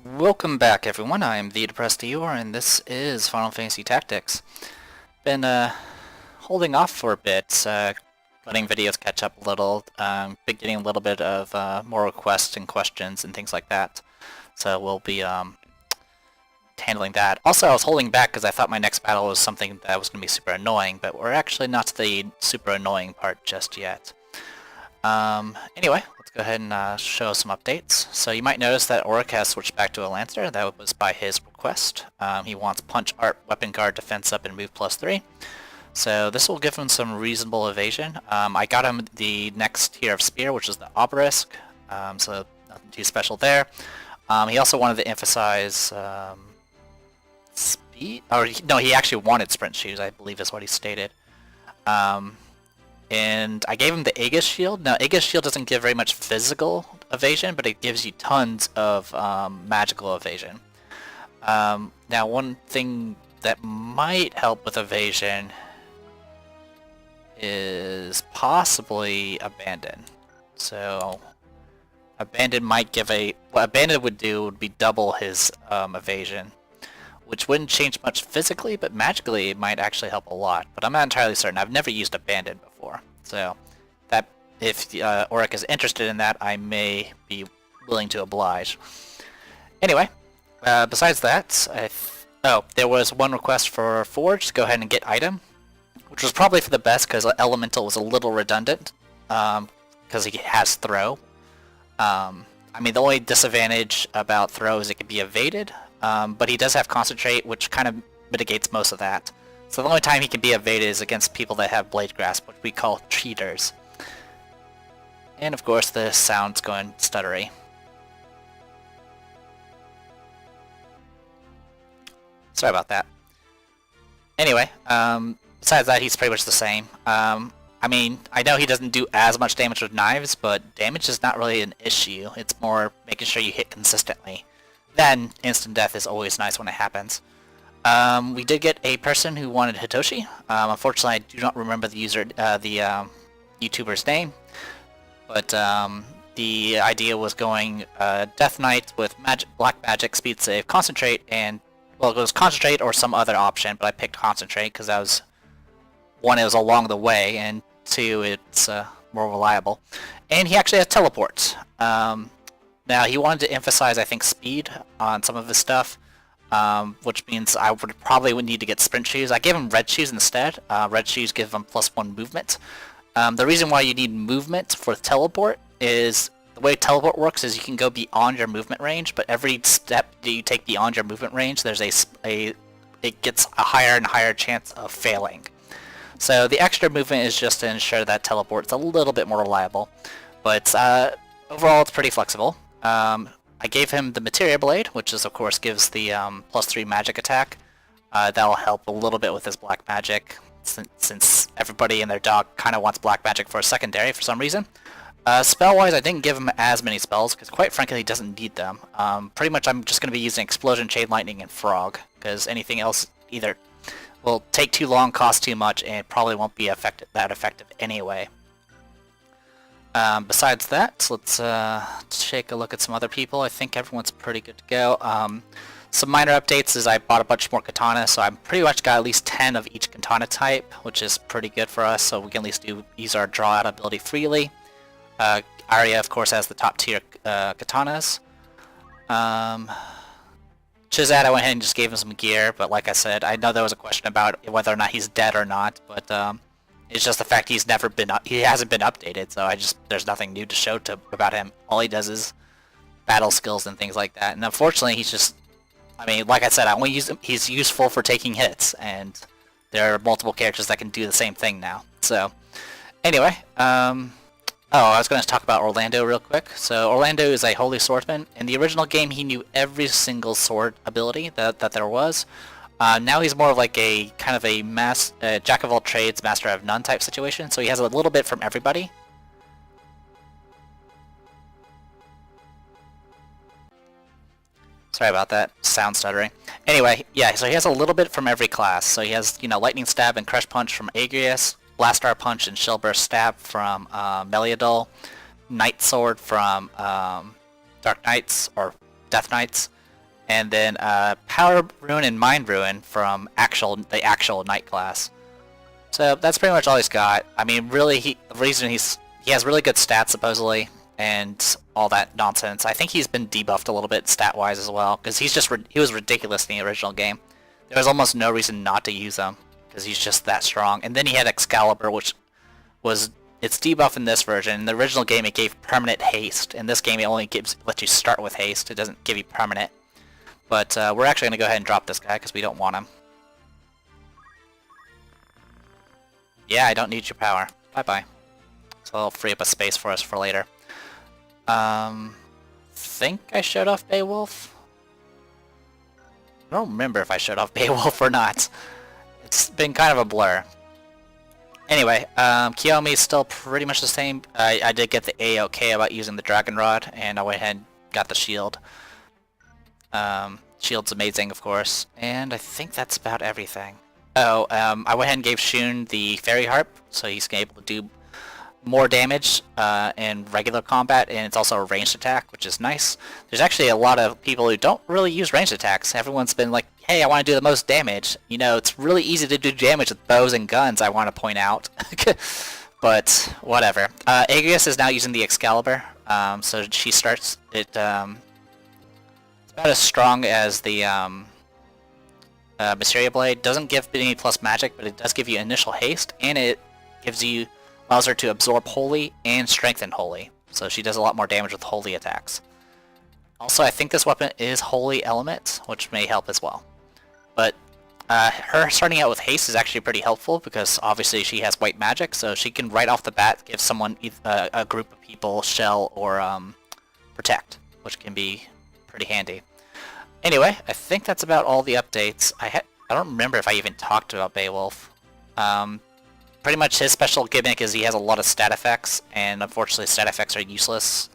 Welcome back, everyone. I am the Depressed Eeyore, and this is Final Fantasy Tactics. Been holding off for a bit, letting videos catch up a little. Been getting a little bit of more requests and questions and things like that. So we'll be handling that. Also, I was holding back because I thought my next battle was something that was going to be super annoying, but we're actually not to the super annoying part just yet. Anyway, let's go ahead and show some updates. So you might notice that Auric has switched back to a Lancer. That was by his request. He wants Punch, Art, Weapon Guard, Defense up, and Move +3. So this will give him some reasonable evasion. I got him the next tier of Spear, which is the Obelisk. So nothing too special there. He also wanted to emphasize speed. Or no, he actually wanted Sprint Shoes, I believe is what he stated. And I gave him the Aegis Shield. Now, Aegis Shield doesn't give very much physical evasion, but it gives you tons of magical evasion. Now, one thing that might help with evasion is possibly Abandon. So, Abandon might give what Abandon would do would be double his evasion, which wouldn't change much physically, but magically it might actually help a lot. But I'm not entirely certain. I've never used Abandon before. So, that if Auric is interested in that, I may be willing to oblige. Anyway, besides that, there was one request for Forge to go ahead and get item, which was probably for the best because Elemental was a little redundant, because he has Throw. I mean, the only disadvantage about Throw is it can be evaded, but he does have Concentrate, which kind of mitigates most of that. So the only time he can be evaded is against people that have Blade Grasp, which we call cheaters. And of course the sound's going stuttery. Sorry about that. Anyway, besides that, he's pretty much the same. I mean, I know he doesn't do as much damage with knives, but damage is not really an issue. It's more making sure you hit consistently. Then, instant death is always nice when it happens. We did get a person who wanted Hitoshi. Unfortunately, I do not remember the YouTuber's name, but the idea was going Death Knight with Black Magic, Speed Save, Concentrate, and well, it was Concentrate or some other option, but I picked Concentrate because that was one, it was along the way, and two, it's more reliable. And he actually has Teleport. Now, he wanted to emphasize, I think, speed on some of his stuff. Which means I would probably need to get Sprint Shoes. I gave him Red Shoes instead. Red Shoes give him +1 movement. The reason why you need movement for Teleport is the way Teleport works is you can go beyond your movement range, but every step that you take beyond your movement range, there's it gets a higher and higher chance of failing. So the extra movement is just to ensure that Teleport's a little bit more reliable, but overall it's pretty flexible. I gave him the Materia Blade, which is, of course, gives the +3 magic attack. That'll help a little bit with his black magic, since everybody and their dog kind of wants black magic for a secondary for some reason. Spell-wise, I didn't give him as many spells, because quite frankly, he doesn't need them. Pretty much I'm just going to be using Explosion, Chain Lightning, and Frog, because anything else either will take too long, cost too much, and probably won't be that effective anyway. Besides that, let's take a look at some other people. I think everyone's pretty good to go. Some minor updates is I bought a bunch more katanas, so I'm pretty much got at least 10 of each katana type, which is pretty good for us, so we can at least use our draw out ability freely. Arya, of course, has the top tier katanas. Chizat, I went ahead and just gave him some gear, but like I said, I know there was a question about whether or not he's dead or not, but it's just the fact he hasn't been updated, so there's nothing new to show about him. All he does is battle skills and things like that. And unfortunately, he's just, I mean, like I said, I only use him, he's useful for taking hits, and there are multiple characters that can do the same thing now. So, anyway, I was going to talk about Orlando real quick. So, Orlando is a Holy Swordsman. In the original game, he knew every single sword ability that there was. Now he's more of like a kind of a jack of all trades, master of none type situation, so he has a little bit from everybody. Sorry about that, sound stuttering. Anyway, yeah, so he has a little bit from every class. So he has, Lightning Stab and Crush Punch from Agrias, Blast Star Punch and Shell Burst Stab from Meliadol, Night Sword from Dark Knights, or Death Knights, and then Power Ruin and Mind Ruin from the actual Knight class. So that's pretty much all he's got. I mean, really, the reason he has really good stats supposedly, and all that nonsense. I think he's been debuffed a little bit stat-wise as well, because he was ridiculous in the original game. There was almost no reason not to use him, because he's just that strong. And then he had Excalibur, which was it's debuff in this version. In the original game, it gave permanent haste. In this game, it only lets you start with haste. It doesn't give you permanent. But we're actually going to go ahead and drop this guy because we don't want him. Yeah, I don't need your power. Bye-bye. So it'll free up a space for us for later. Think I showed off Beowulf? I don't remember if I showed off Beowulf or not. It's been kind of a blur. Anyway, Kiyomi's still pretty much the same. I did get the A-OK about using the Dragon Rod, and I went ahead and got the shield. Shield's amazing, of course. And I think that's about everything. Oh, I went ahead and gave Shun the Fairy Harp, so he's able to do more damage in regular combat, and it's also a ranged attack, which is nice. There's actually a lot of people who don't really use ranged attacks. Everyone's been like, hey, I want to do the most damage. You know, it's really easy to do damage with bows and guns, I want to point out. But, whatever. Aegis is now using the Excalibur, so she starts it, it's about as strong as the, Mysteria Blade. Doesn't give any plus magic, but it does give you initial haste, and it allows her to absorb Holy and strengthen Holy. So she does a lot more damage with Holy attacks. Also, I think this weapon is Holy Element, which may help as well. But her starting out with haste is actually pretty helpful because obviously she has white magic, so she can right off the bat give someone a group of people shell or protect, which can be pretty handy. Anyway, I think that's about all the updates. I don't remember if I even talked about Beowulf. Pretty much his special gimmick is he has a lot of stat effects, and unfortunately stat effects are useless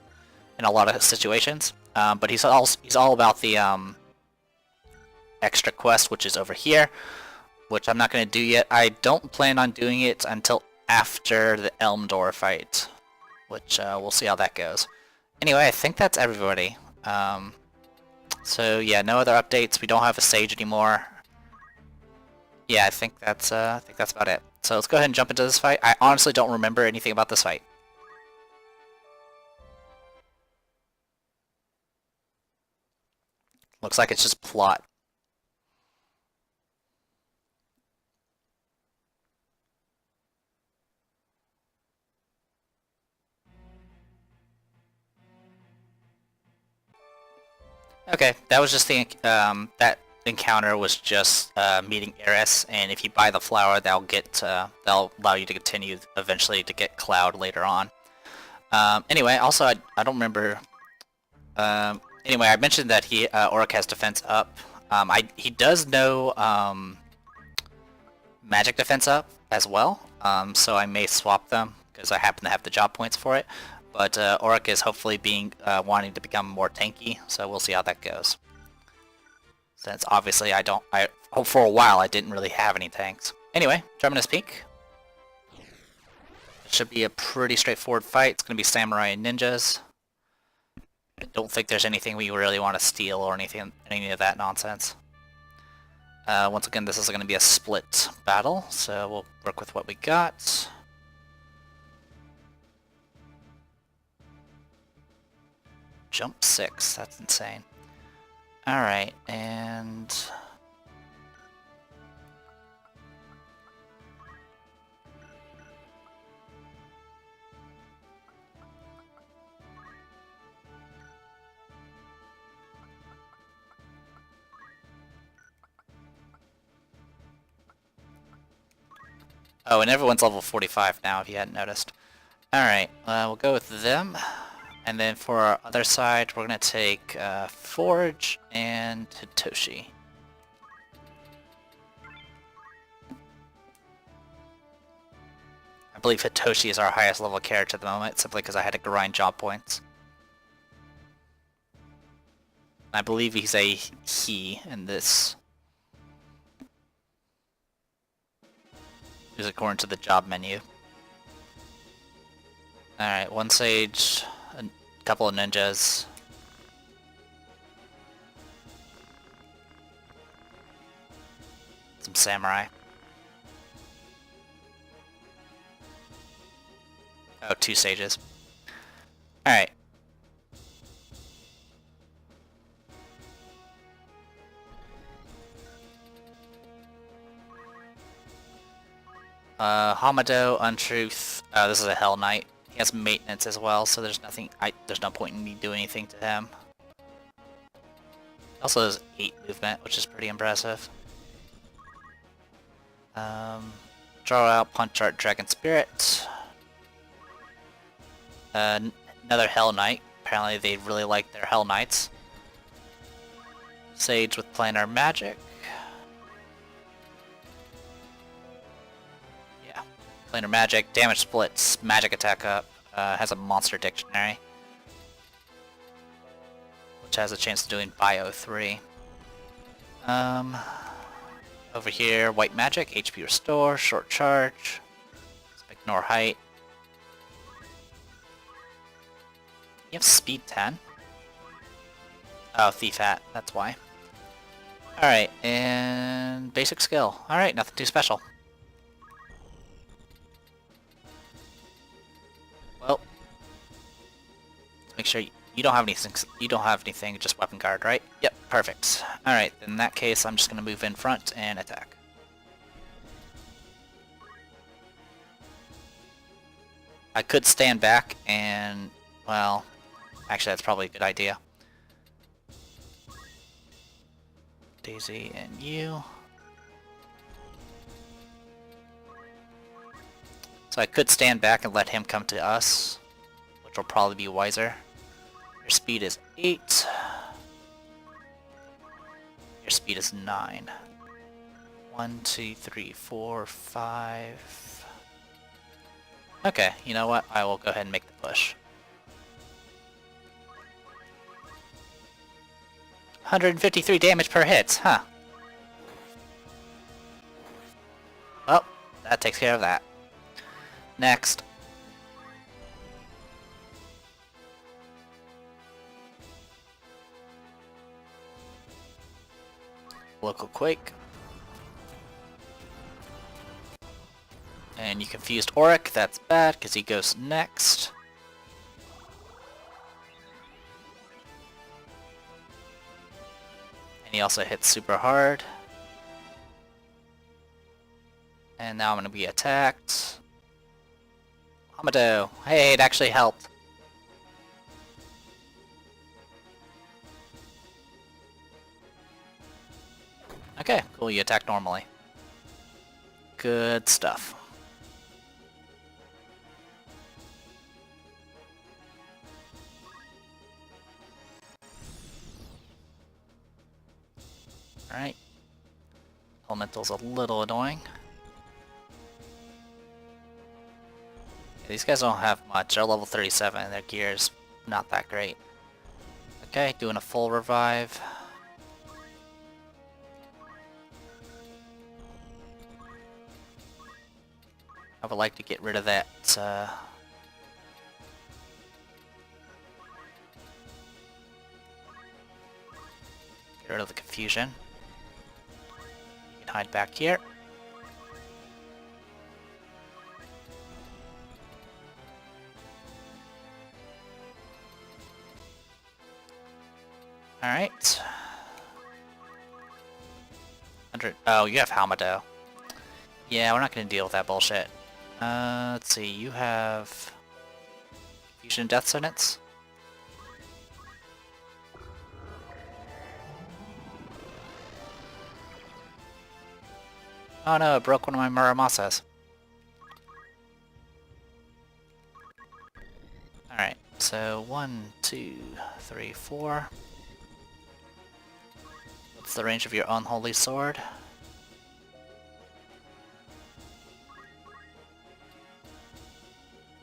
in a lot of situations. But he's all about the extra quest, which is over here, which I'm not going to do yet. I don't plan on doing it until after the Elmdor fight, which we'll see how that goes. Anyway, I think that's everybody. So yeah, no other updates. We don't have a Sage anymore. Yeah, I think that's about it. So let's go ahead and jump into this fight. I honestly don't remember anything about this fight. Looks like it's just plot. Okay, that was just the that encounter was just meeting Eris, and if you buy the flower, they'll allow you to continue eventually to get Cloud later on. Anyway, also I don't remember. Anyway, I mentioned that Auric has defense up. He does know magic defense up as well. So I may swap them because I happen to have the job points for it. But Auric is hopefully wanting to become more tanky, so we'll see how that goes. Since obviously for a while I didn't really have any tanks. Anyway, Germinas Peak. It should be a pretty straightforward fight. It's going to be samurai and ninjas. I don't think there's anything we really want to steal or any of that nonsense. Once again, this is going to be a split battle, so we'll work with what we got. Jump 6, that's insane. Alright, and... Oh, and everyone's level 45 now, if you hadn't noticed. Alright, we'll go with them. And then for our other side, we're going to take Forge and Hitoshi. I believe Hitoshi is our highest level character at the moment, simply because I had to grind job points. I believe he's a he in this. Is according to the job menu. Alright, one Sage, a couple of ninjas. Phantom Samurai. Oh, 2 sages. Alright. Hamado, Untruth. This is a Hell Knight. He has maintenance as well, so there's nothing. There's no point in me doing anything to him. Also has 8 movement, which is pretty impressive. Draw out Punch Art Dragon Spirit. Another Hell Knight. Apparently they really like their Hell Knights. Sage with Planar Magic. Yeah. Planar Magic, damage splits, magic attack up. Has a monster dictionary. Which has a chance of doing Bio 3. Over here, White Magic, HP Restore, Short Charge. Ignore Height. You have Speed 10? Oh, Thief Hat, that's why. Alright, and basic skill. Alright, nothing too special. Well, make sure you don't have anything. You don't have anything, just weapon guard, right? Yep, perfect. Alright, in that case, I'm just gonna move in front and attack. I could stand back and, well, actually that's probably a good idea. Daisy and you. So I could stand back and let him come to us, which will probably be wiser. Your speed is 8. Your speed is 9. 1, 2, 3, 4, 5. Okay, you know what? I will go ahead and make the push. 153 damage per hit, huh? Well, that takes care of that. Next. Local Quake. And you confused Auric, that's bad because he goes next. And he also hits super hard. And now I'm going to be attacked. Hamado. Hey, it actually helped. Okay, cool, you attack normally. Good stuff. Alright. Elemental's a little annoying. Yeah, these guys don't have much. They're level 37 and their gear's not that great. Okay, doing a full revive. I would like to get rid of that, get rid of the confusion. You can hide back here. Alright. 100. Oh, you have Hamado. Yeah, we're not gonna deal with that bullshit. Let's see, you have Fusion Death Sentence. Oh no, it broke one of my Muramasas. Alright, so 1, 2, 3, 4. What's the range of your Unholy Sword?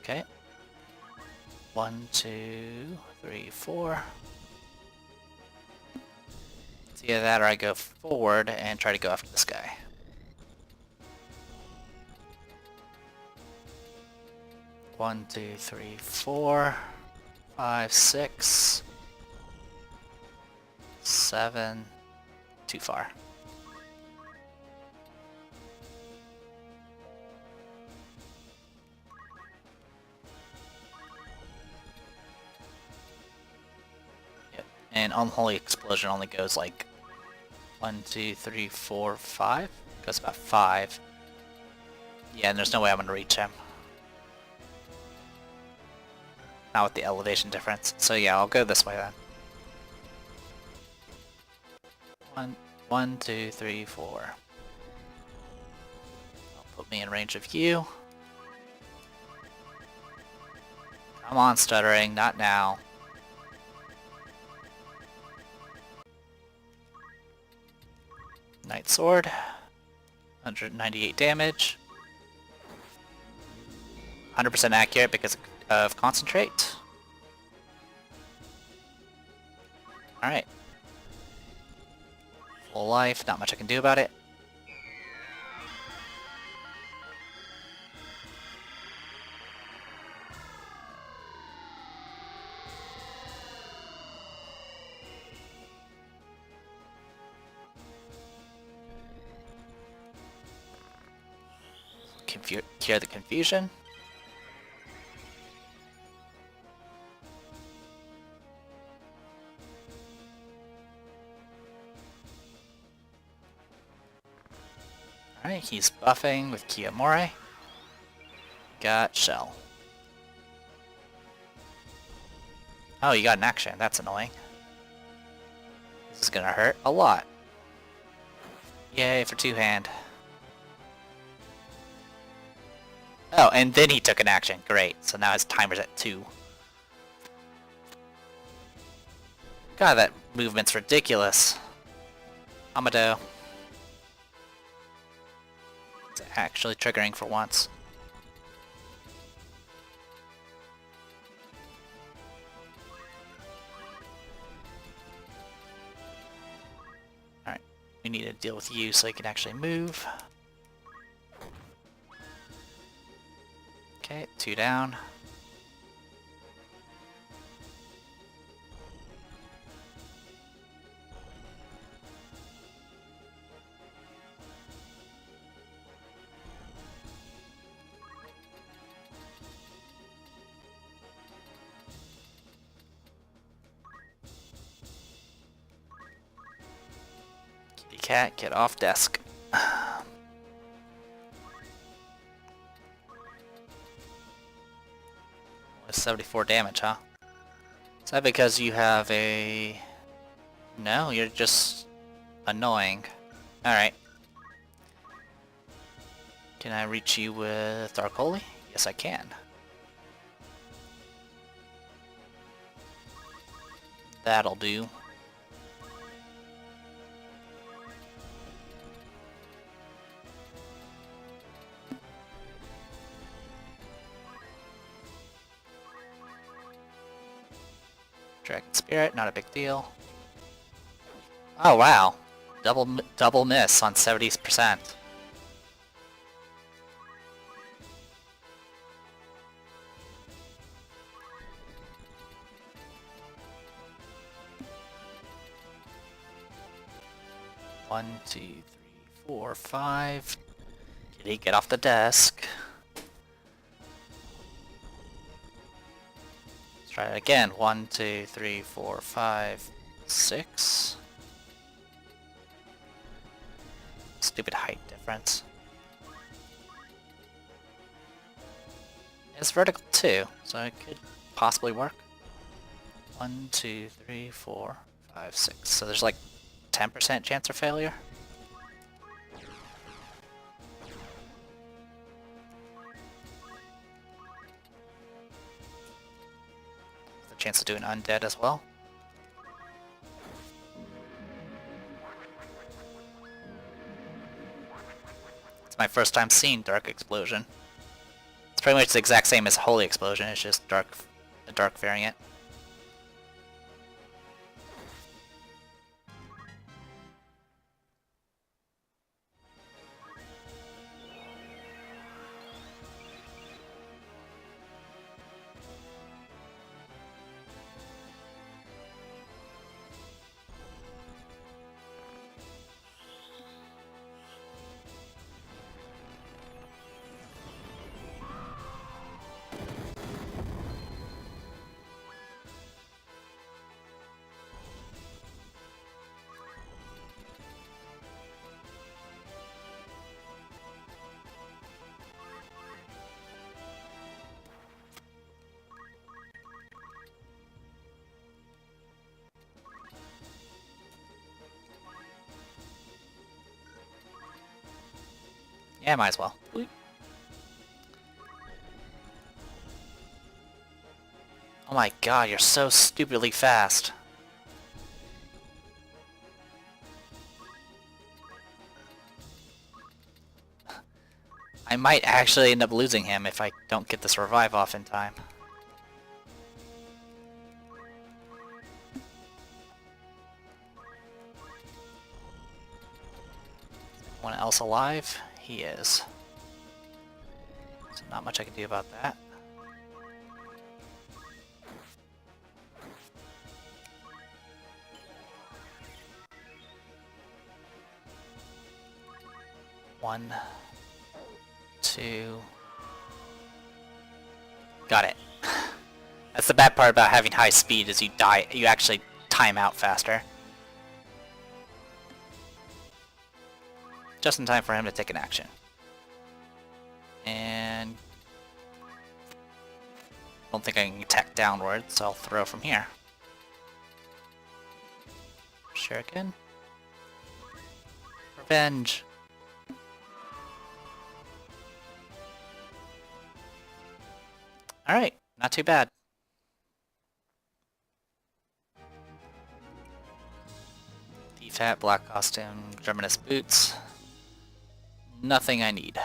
Okay. 1, 2, 3, 4. It's either that or I go forward and try to go after this guy. One, 2, 3, 4, 5, 6, 7. Too far. and Unholy Explosion only goes like 1, 2, 3, 4, 5. Goes about 5. Yeah, and there's no way I'm gonna reach him. Not with the elevation difference. So yeah, I'll go this way then. 1, 2, 3, 4. That'll put me in range of you. Come on, stuttering, not now. Knight Sword. 198 damage. 100% accurate because of Concentrate. Alright. Full life, not much I can do about it. Cure the confusion. Alright, he's buffing with Kiyomori. Got Shell. Oh, you got an action. That's annoying. This is gonna hurt a lot. Yay for two-hand. Oh, and then he took an action. Great. So now his timer's at 2. God, that movement's ridiculous. Amado. It's actually triggering for once. Alright. We need to deal with you so you can actually move. Okay, 2 down. Kitty cat, get off desk. 74 damage, huh? Is that because you have a... No, you're just annoying. Alright. Can I reach you with Dark Holy? Yes, I can. That'll do. Dragon Spirit, not a big deal. Oh wow, double miss on 70%. One, 2, 3, 4, 5. Kitty, get off the desk. Try it again. 1, 2, 3, 4, 5, 6. Stupid height difference. It's vertical too, so it could possibly work. 1, 2, 3, 4, 5, 6. So there's like 10% chance of failure. Chance to do an undead as well. It's my first time seeing Dark Explosion. It's pretty much the exact same as Holy Explosion, it's just a dark variant. Yeah, might as well. Boop. Oh my god, you're so stupidly fast. I might actually end up losing him if I don't get this revive off in time. Anyone else alive? He is. So not much I can do about that. One, two. Got it. That's the bad part about having high speed is you die. You actually time out faster. Just in time for him to take an action. And I don't think I can attack downward, so I'll throw from here. Shuriken. Revenge. Alright, not too bad. DFAT, black costume, Germinas boots. Nothing I need.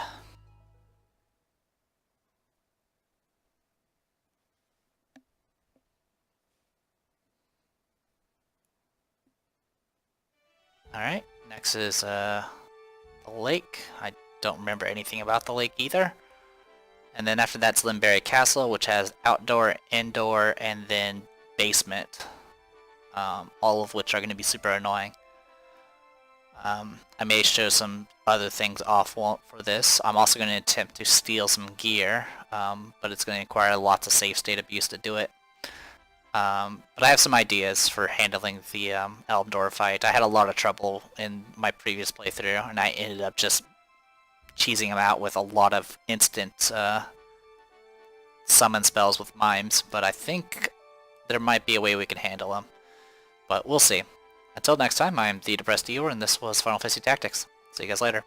Alright, next is the lake. I don't remember anything about the lake either. And then after that's Limberry Castle, which has outdoor, indoor, and then basement. All of which are going to be super annoying. I may show some other things off for this. I'm also going to attempt to steal some gear, but it's going to require lots of safe state abuse to do it. But I have some ideas for handling the Elmdor fight. I had a lot of trouble in my previous playthrough, and I ended up just cheesing him out with a lot of instant summon spells with mimes, but I think there might be a way we can handle him. But we'll see. Until next time, I am the Depressed Eeyore, and this was Final Fantasy Tactics. See you guys later.